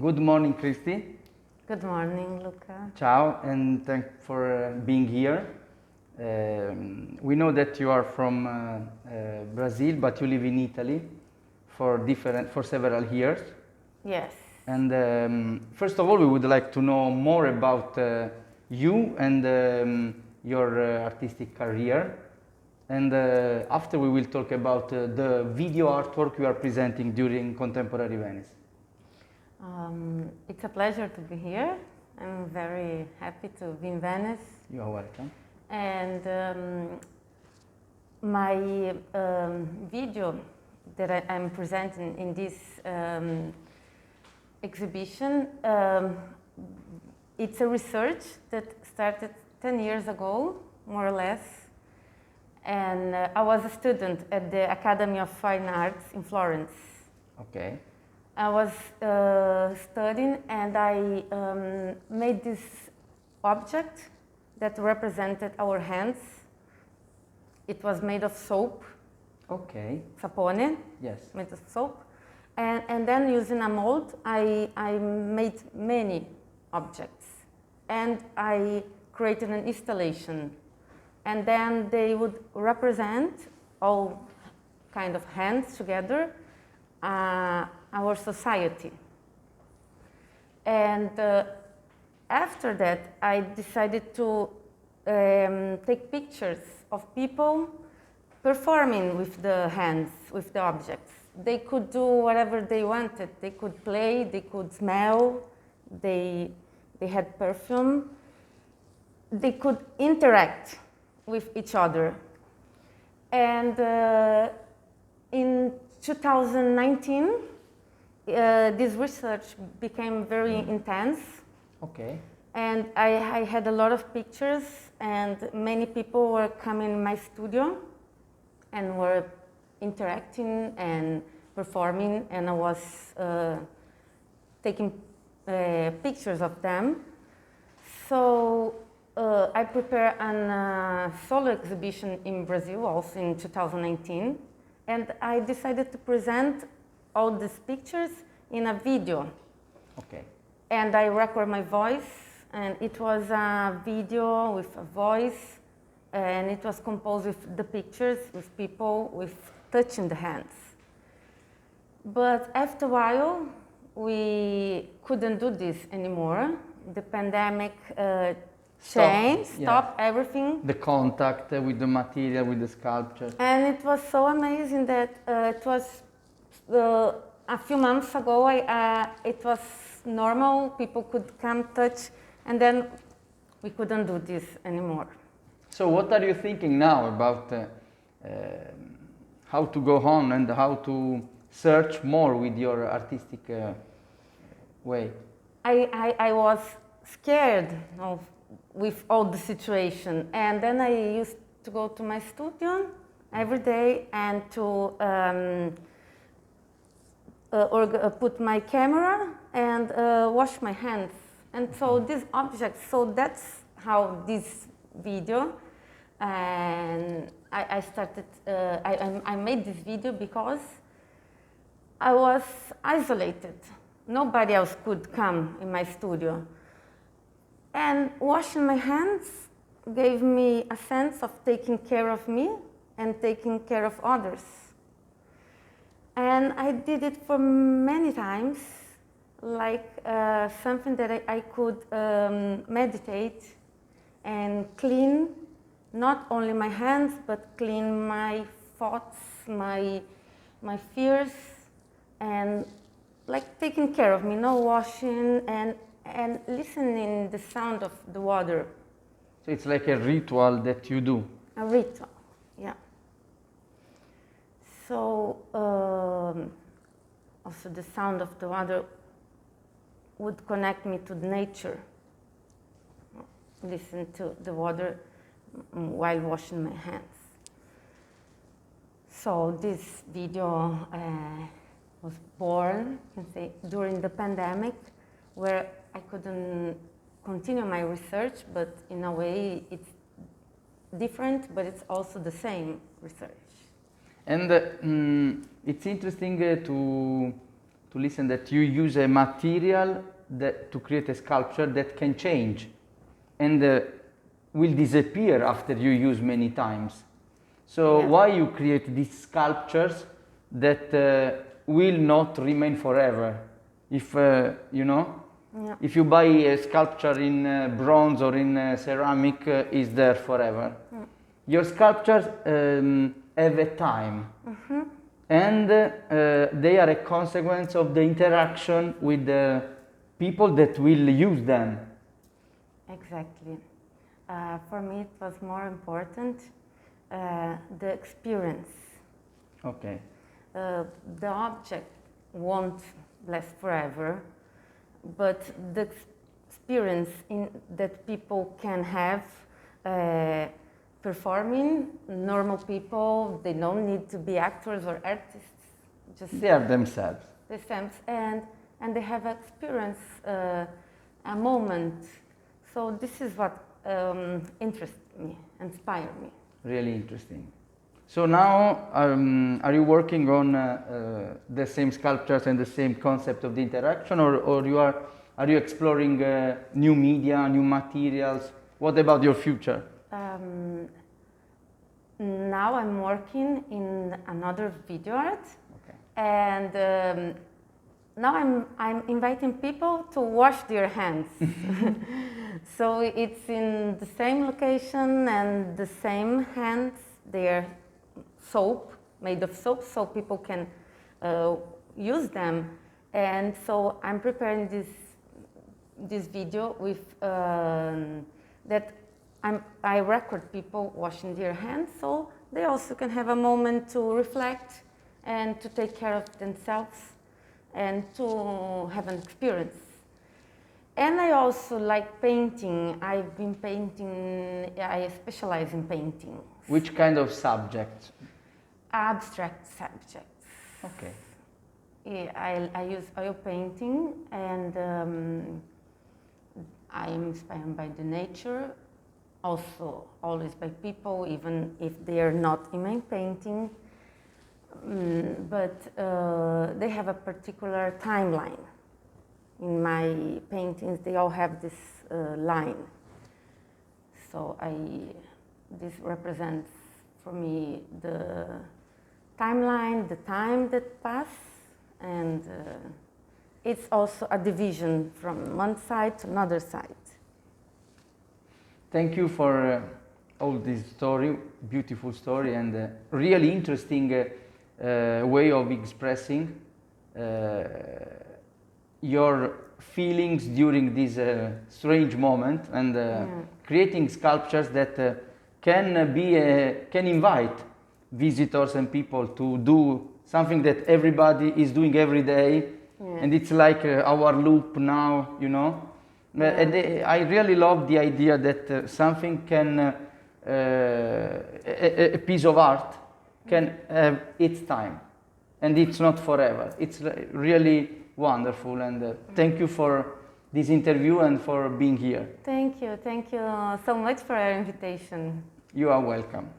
Good morning, Cristie. Good morning, Luca. Ciao, and thanks for being here. We know that you are from Brazil, but you live in Italy for several years. Yes. And first of all, we would like to know more about you and your artistic career. And after we will talk about the video artwork you are presenting during Contemporary Venice. It's a pleasure to be here. I'm very happy to be in Venice. You are welcome. And my video that I'm presenting in this exhibition, it's a research that started 10 years ago, more or less. And I was a student at the Academy of Fine Arts in Florence. Okay. I was studying and I made this object that represented our hands. It was made of soap. Okay. Sapone. Yes. Made of soap. And then using a mold, I made many objects. And I created an installation. And then they would represent all kind of hands together, our society. And after that, I decided to take pictures of people performing with the hands, with the objects. They could do whatever they wanted. They could play, they could smell, they had perfume. They could interact with each other. And in 2019, this research became very intense. Okay. And I had a lot of pictures, and many people were coming in my studio and were interacting and performing, and I was taking pictures of them. So I prepared a solo exhibition in Brazil also in 2019, and I decided to present all these pictures in a video. Okay. And I record my voice, and it was a video with a voice, and it was composed with the pictures, with people with touching the hands. But after a while, we couldn't do this anymore. The pandemic stopped everything. The contact with the material, with the sculpture. And it was so amazing that it was a few months ago, it was normal, people could come touch, and then we couldn't do this anymore. So what are you thinking now about how to go on and how to search more with your artistic way? I was scared with all the situation, and then I used to go to my studio every day and to put my camera and wash my hands. And so these objects, so that's how this video, and I started, I made this video because I was isolated. Nobody else could come in my studio. And washing my hands gave me a sense of taking care of me and taking care of others. And I did it for many times, like something that I could meditate and clean, not only my hands, but clean my thoughts, my fears, and like taking care of me, washing and listening the sound of the water. So it's like a ritual that you do. A ritual, yeah. So also the sound of the water would connect me to nature. Listen to the water while washing my hands. So this video was born, you can say, during the pandemic, where I couldn't continue my research, but in a way it's different, but it's also the same research. And it's interesting to listen that you use a material that, to create a sculpture that can change and will disappear after you use many times. So Yeah. why you create these sculptures that will not remain forever? If you know, Yeah. if you buy a sculpture in bronze or in ceramic, is there forever. Your sculptures have a time, and they are a consequence of the interaction with the people that will use them. Exactly. For me, it was more important the experience. Okay. The object won't last forever, but the experience that people can have performing, normal people, they don't need to be actors or artists, just They are themselves. themselves, and they have experience a moment. So this is what interests me, inspired me. Really interesting. So now, are you working on the same sculptures and the same concept of the interaction, or are you exploring new media, new materials? What about your future? Now I'm working in another video art, Okay. and now I'm inviting people to wash their hands. So it's in the same location and the same hands. They're soap, made of soap, so people can use them. And so I'm preparing this video with that I record people washing their hands, so they also can have a moment to reflect and to take care of themselves and to have an experience. And I also like painting. I've been painting, I specialize in painting. Which kind of subject? Abstract subjects. Okay. Yeah, I use oil painting, and I am inspired by the nature, also always by people, even if they are not in my painting. But they have a particular timeline. In my paintings, they all have this line. So this represents for me the timeline, the time that passed, and it's also a division from one side to another side. Thank you for all this story, beautiful story, and really interesting way of expressing your feelings during this strange moment, and creating sculptures that can invite visitors and people to do something that everybody is doing every day, and it's like our loop now, you know. And I really love the idea that something can, a piece of art can have its time, and it's not forever. It's really wonderful, and thank you for this interview and for being here. Thank you so much for your invitation. You are welcome.